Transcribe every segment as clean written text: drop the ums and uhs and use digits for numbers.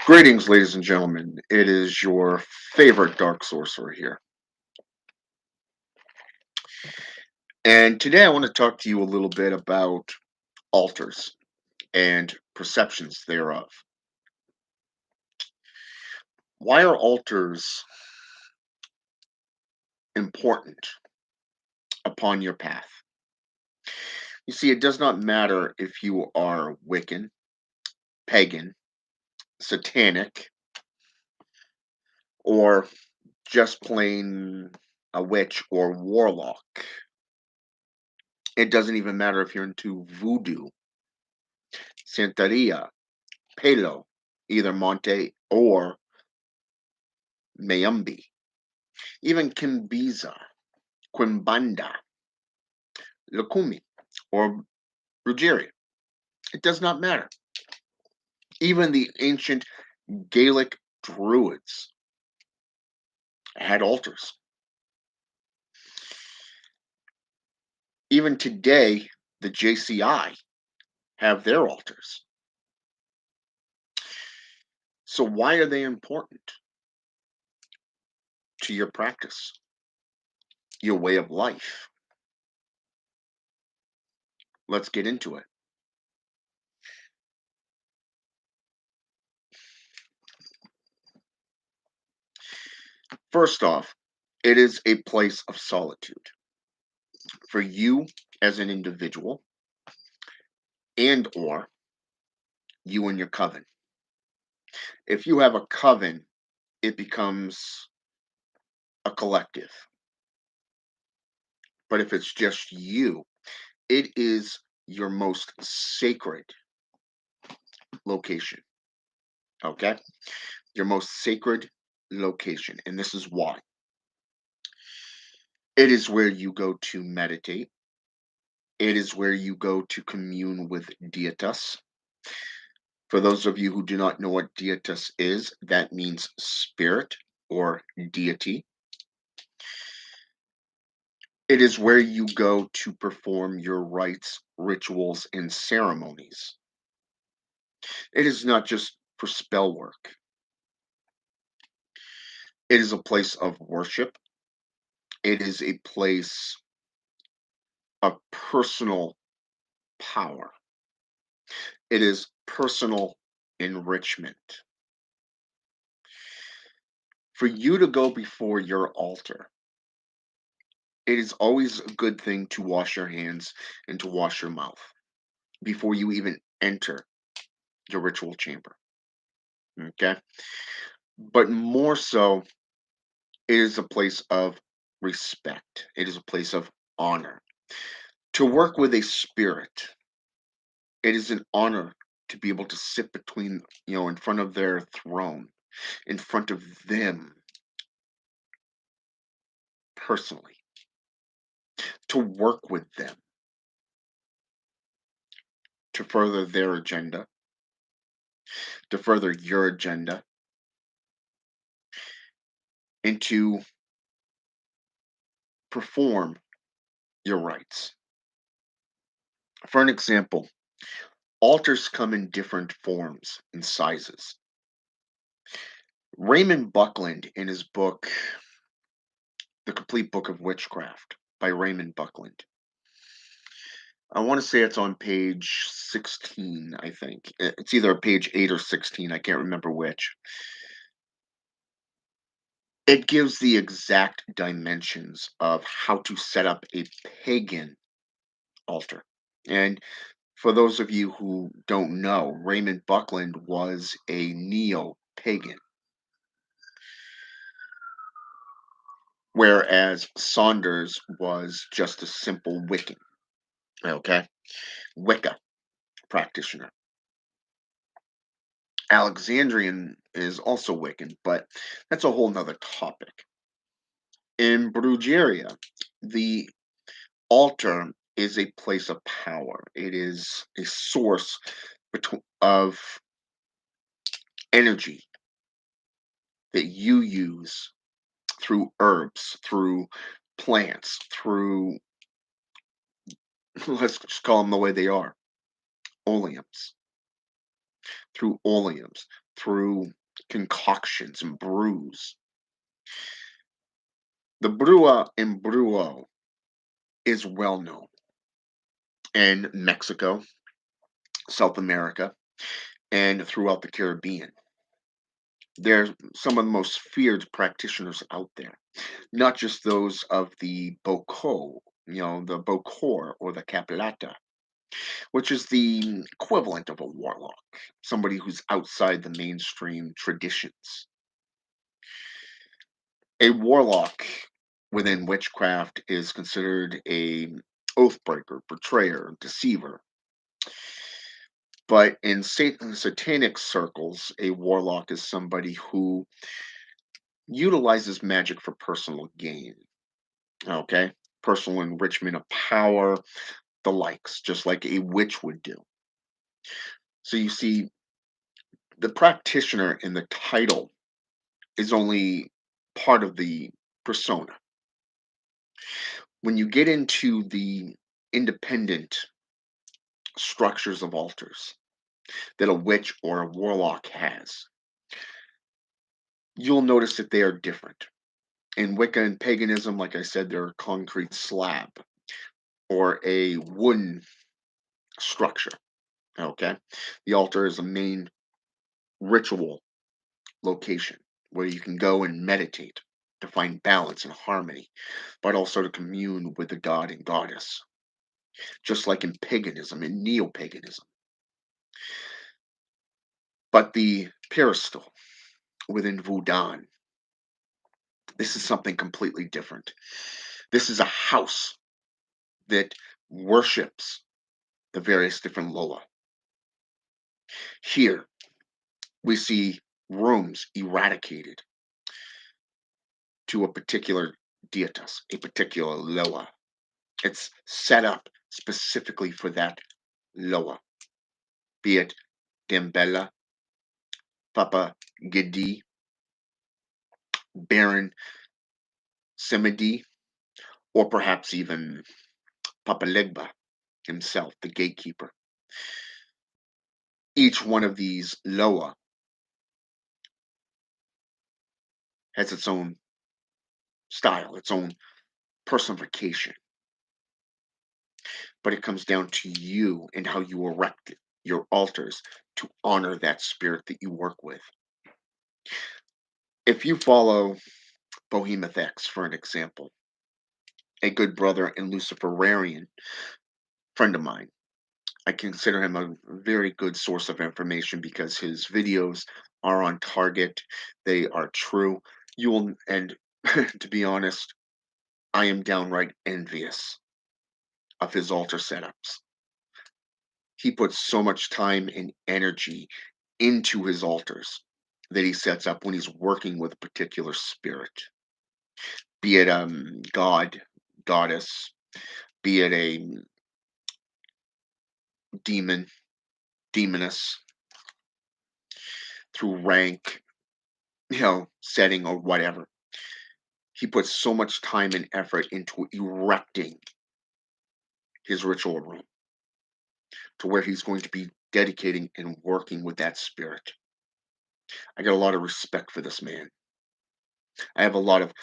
Greetings, ladies and gentlemen. It is your favorite dark sorcerer here. And today I want to talk to you a little bit about altars and perceptions thereof. Why are altars important upon your path? You see, it does not matter if you are Wiccan, pagan, satanic, or just plain a witch or warlock. It doesn't even matter if you're into voodoo, Santeria, Palo, either Monte or Mayumbi, even Kimbiza, Quimbanda, Lukumi, or Ruggieri. It does not matter. Even the ancient Gaelic druids had altars. Even today, the JCI have their altars. So, why are they important to your practice, your way of life? Let's get into it. First off, it is a place of solitude for you as an individual and or you and your coven. If you have a coven, it becomes a collective. But if it's just you, it is your most sacred location. Okay? Your most sacred location. And this is why. It is where you go to meditate. It is where you go to commune with Deitas. For those of you who do not know what Deitas is, that means spirit or deity. It is where you go to perform your rites, rituals, and ceremonies. It is not just for spell work. It is a place of worship. It is a place of personal power. It is personal enrichment. For you to go before your altar, it is always a good thing to wash your hands and to wash your mouth before you even enter your ritual chamber. Okay? But more so, it is a place of respect. It is a place of honor. To work with a spirit, it is an honor to be able to sit between, in front of their throne, in front of them personally, to work with them, to further their agenda, to further your agenda, and to perform your rights. For an example, altars come in different forms and sizes. Raymond Buckland, in his book, The Complete Book of Witchcraft by Raymond Buckland, I want to say it's on page 16, I think. It's either page 8 or 16, I can't remember which. It gives the exact dimensions of how to set up a pagan altar. And for those of you who don't know, Raymond Buckland was a neo pagan, whereas Saunders was just a simple Wiccan. Okay? Wicca practitioner. Alexandrian is also Wiccan, but that's a whole nother topic. In Brujeria, the altar is a place of power. It is a source of energy that you use through herbs, through plants, through, let's just call them the way they are, oleums. through oleums, through concoctions and brews. The brua and bruo is well known in Mexico, South America, and throughout the Caribbean. They're some of the most feared practitioners out there, not just those of the Boko, the Bokor or the Capilata, which is the equivalent of a warlock, somebody who's outside the mainstream traditions. A warlock within witchcraft is considered a oathbreaker, betrayer, deceiver. But in satanic circles, a warlock is somebody who utilizes magic for personal gain. Okay, personal enrichment of power, the likes, just like a witch would do. So you see, the practitioner in the title is only part of the persona. When you get into the independent structures of altars that a witch or a warlock has, you'll notice that they are different. In Wicca and paganism, like I said, they're a concrete slab or a wooden structure. Okay. The altar is a main ritual location where you can go and meditate to find balance and harmony, but also to commune with the god and goddess, just like in paganism and neo paganism. But the peristyle within Vudan, this is something completely different. This is a house that worships the various different Loa. Here, we see rooms eradicated to a particular deitas, a particular Loa. It's set up specifically for that Loa, be it Dembella, Papa Gedi, Baron Simidi, or perhaps even Papa Legba himself, the gatekeeper. Each one of these Loa has its own style, its own personification, but it comes down to you and how you erect your altars to honor that spirit that you work with. If you follow Bohemoth X, for an example, a good brother and Luciferian friend of mine, I consider him a very good source of information because his videos are on target. They are true. You will, and to be honest, I am downright envious of his altar setups. He puts so much time and energy into his altars that he sets up when he's working with a particular spirit, be it god, goddess, be it a demon, demoness, through rank, setting or whatever. He puts so much time and effort into erecting his ritual room to where he's going to be dedicating and working with that spirit. I got a lot of respect for this man. I have a lot of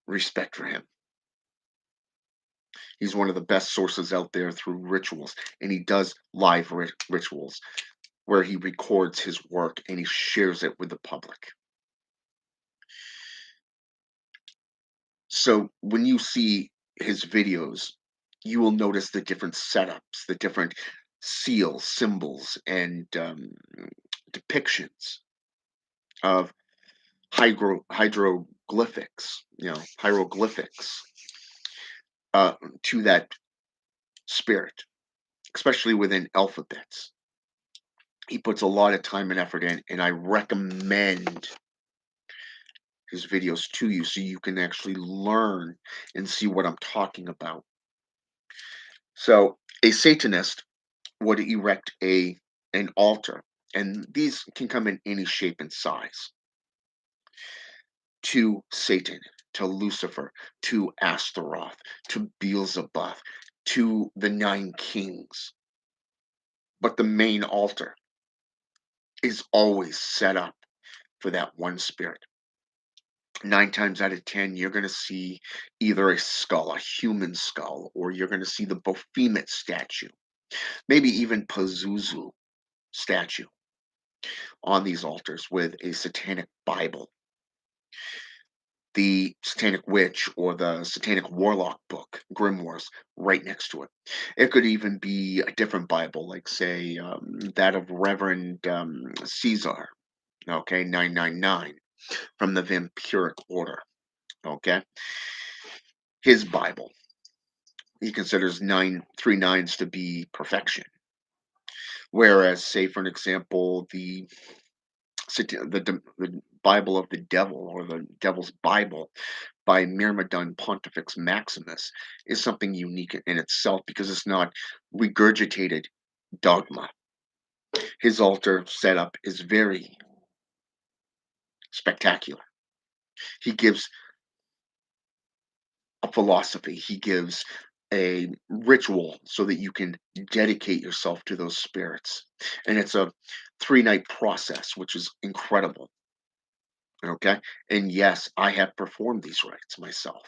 respect for him. He's one of the best sources out there through rituals, and he does live rituals where he records his work and he shares it with the public. So when you see his videos, you will notice the different setups, the different seals, symbols, and depictions of hieroglyphics, hieroglyphics uh, to that spirit, especially within alphabets. He puts a lot of time and effort in, and I recommend his videos to you so you can actually learn and see what I'm talking about. So, a Satanist would erect an altar, and these can come in any shape and size, to Satan, to Lucifer, to Astaroth, to Beelzebub, to the nine kings. but the main altar is always set up for that one spirit. 9 times out of 10, you're going to see either a skull, a human skull, or you're going to see the Baphomet statue, maybe even Pazuzu statue on these altars with a satanic Bible, the Satanic Witch or the Satanic Warlock book, Grimoires, right next to it. It could even be a different Bible, like, say, that of Reverend Caesar, okay, 999 from the Vampiric Order, okay, his Bible. He considers three nines to be perfection. Whereas, say, for an example, the Bible of the Devil or the Devil's Bible by Myrmidon Pontifex Maximus is something unique in itself because it's not regurgitated dogma. His altar setup is very spectacular. He gives a philosophy, he gives a ritual so that you can dedicate yourself to those spirits. And it's a 3-night process, which is incredible. Okay. And yes, I have performed these rites myself,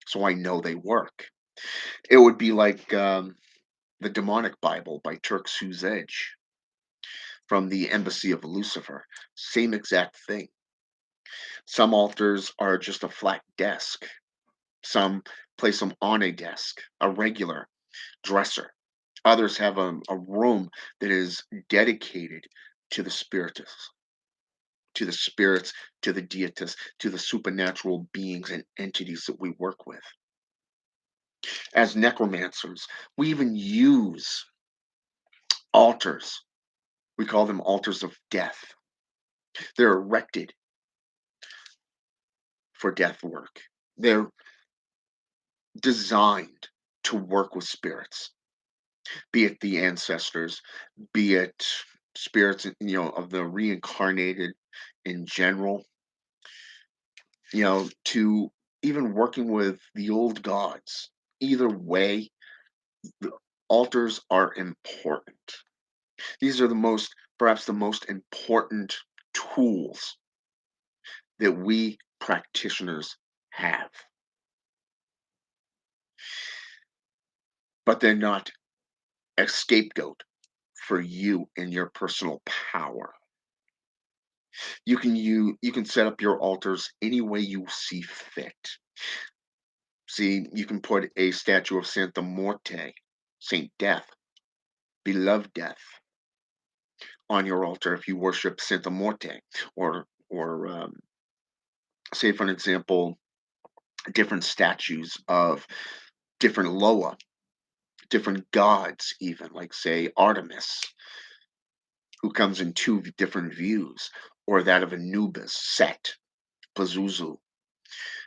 so I know they work. It would be like the Demonic Bible by Turk Edge from the Embassy of Lucifer. Same exact thing. Some altars are just a flat desk. Some place them on a desk, a regular dresser. Others have a room that is dedicated to the spiritists, to the spirits, to the deities, to the supernatural beings and entities that we work with. As necromancers, we even use altars. We call them altars of death. They're erected for death work. They're designed to work with spirits, be it the ancestors, be it spirits, of the reincarnated in general, to even working with the old gods. Either way, the altars are important. These are perhaps the most important tools that we practitioners have, but they're not a scapegoat for you and your personal power. You can set up your altars any way you see fit. See, you can put a statue of Santa Morte, Saint Death, beloved Death, on your altar if you worship Santa Morte, or say for an example, different statues of different Loa, different gods, even like say Artemis, who comes in two different views, or that of Anubis, Set, Pazuzu,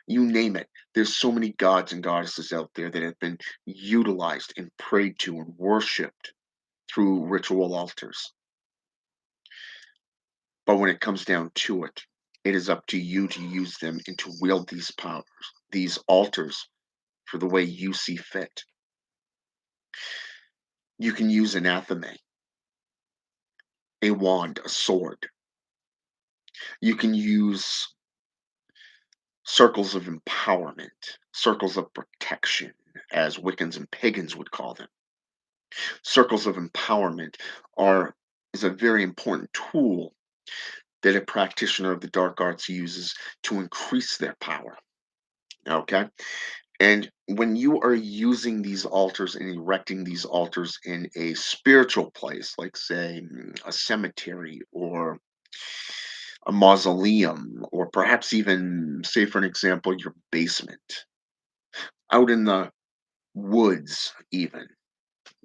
you name it. There's so many gods and goddesses out there that have been utilized and prayed to and worshipped through ritual altars. But when it comes down to it, it is up to you to use them and to wield these powers, these altars, for the way you see fit. You can use anathema, a wand, a sword. You can use circles of empowerment, circles of protection, as Wiccans and pagans would call them. Circles of empowerment are is a very important tool that a practitioner of the dark arts uses to increase their power. Okay. And when you are using these altars and erecting these altars in a spiritual place, like, say, a cemetery or a mausoleum, or perhaps even, say, for an example, your basement, out in the woods, even,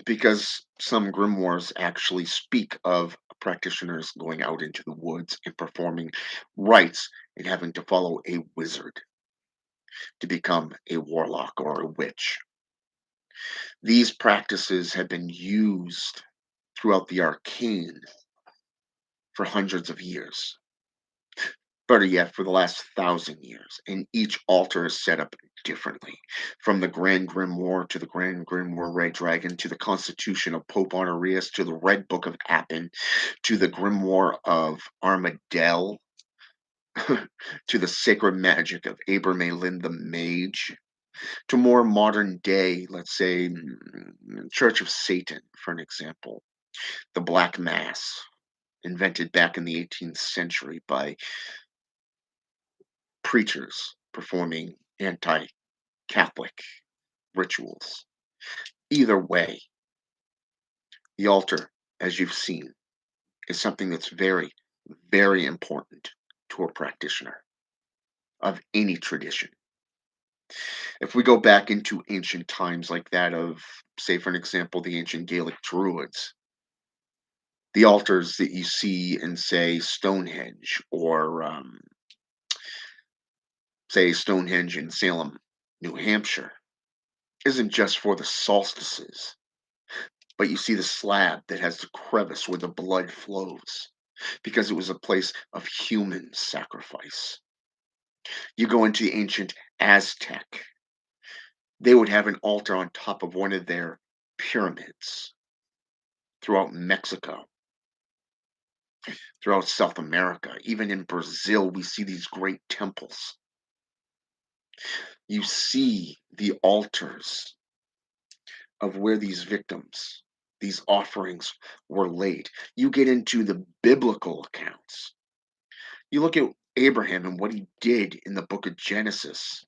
because some grimoires actually speak of practitioners going out into the woods and performing rites and having to follow a wizard to become a warlock or a witch. These practices have been used throughout the arcane for hundreds of years. better yet, for the last 1,000 years. And each altar is set up differently. From the Grand Grimoire to the Grand Grimoire Red Dragon to the Constitution of Pope Honorius to the Red Book of Appin to the Grimoire of Armadale to the Sacred Magic of Abramelin the Mage to more modern day, let's say, Church of Satan, for an example, the Black Mass, invented back in the 18th century by preachers performing anti Catholic rituals. Either way, the altar, as you've seen, is something that's very, very important to a practitioner of any tradition. If we go back into ancient times like that of, say, for an example, the ancient Gaelic Druids, the altars that you see in, say, Stonehenge or, say, Stonehenge in Salem, New Hampshire, isn't just for the solstices, but you see the slab that has the crevice where the blood flows because it was a place of human sacrifice. You go into the ancient Aztec, they would have an altar on top of one of their pyramids throughout Mexico, throughout South America. Even in Brazil, we see these great temples. You see the altars of where these victims, these offerings were laid. You get into the biblical accounts. You look at Abraham and what he did in the book of Genesis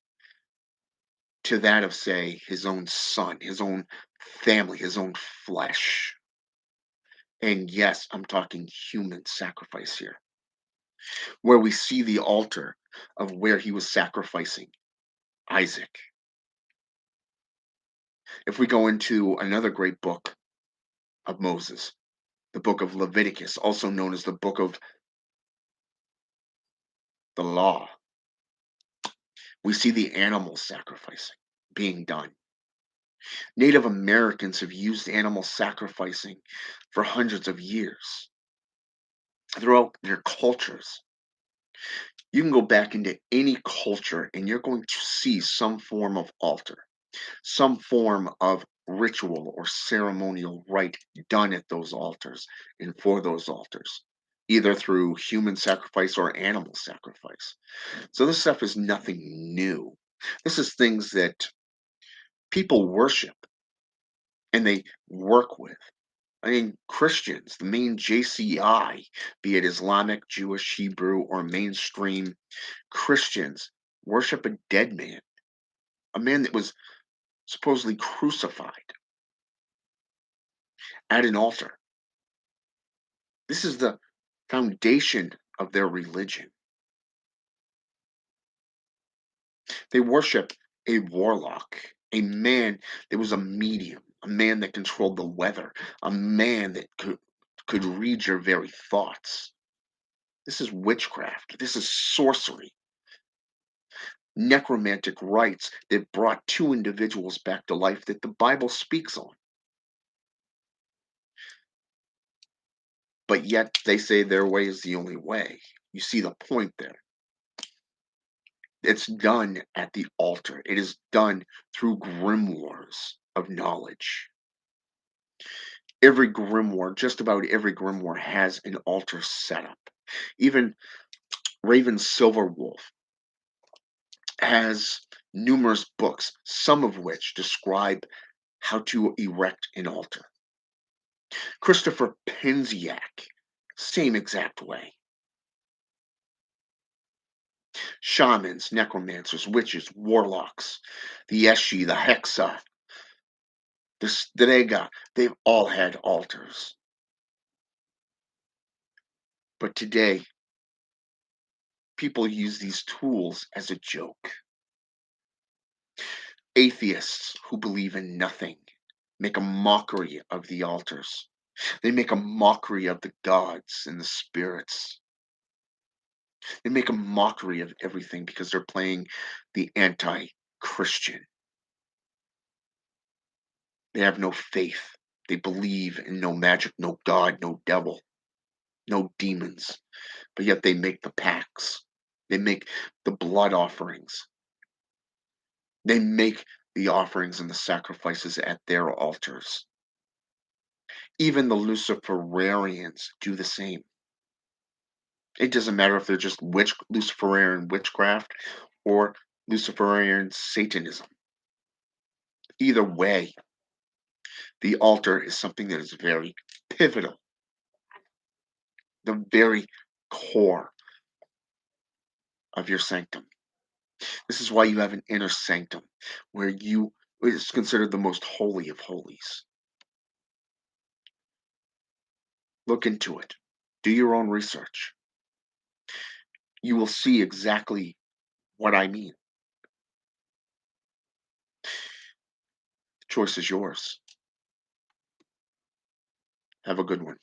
to that of, say, his own son, his own family, his own flesh. And yes, I'm talking human sacrifice here, where we see the altar of where he was sacrificing Isaac. If we go into another great book of Moses, the book of Leviticus, also known as the book of the law, we see the animal sacrificing being done. Native Americans have used animal sacrificing for hundreds of years throughout their cultures. You can go back into any culture and you're going to see some form of altar, some form of ritual or ceremonial rite done at those altars and for those altars, either through human sacrifice or animal sacrifice. So this stuff is nothing new. This is things that people worship and they work with. I mean, Christians, the main JCI, be it Islamic, Jewish, Hebrew, or mainstream Christians, worship a dead man, a man that was supposedly crucified at an altar. This is the foundation of their religion. They worship a warlock, a man that was a medium, a man that controlled the weather, a man that could read your very thoughts. This is witchcraft. This is sorcery. Necromantic rites that brought two individuals back to life that the Bible speaks on. But yet they say their way is the only way. You see the point there. It's done at the altar. It is done through grimoires of knowledge. Every grimoire, just about every grimoire, has an altar setup. Even Raven Silverwolf has numerous books, some of which describe how to erect an altar. Christopher Penziak, same exact way. Shamans, necromancers, witches, warlocks, the Eshi, the Hexa, the Strega, they've all had altars. But today, people use these tools as a joke. Atheists who believe in nothing make a mockery of the altars. They make a mockery of the gods and the spirits. They make a mockery of everything because they're playing the anti Christian. They have no faith. They believe in no magic, no God, no devil, no demons. But yet they make the pacts. They make the blood offerings. They make the offerings and the sacrifices at their altars. Even the Luciferians do the same. It doesn't matter if they're just Luciferian witchcraft or Luciferian Satanism. Either way, the altar is something that is very pivotal, the very core of your sanctum. This is why you have an inner sanctum where you is considered the most holy of holies. Look into it. Do your own research. You will see exactly what I mean. The choice is yours. Have a good one.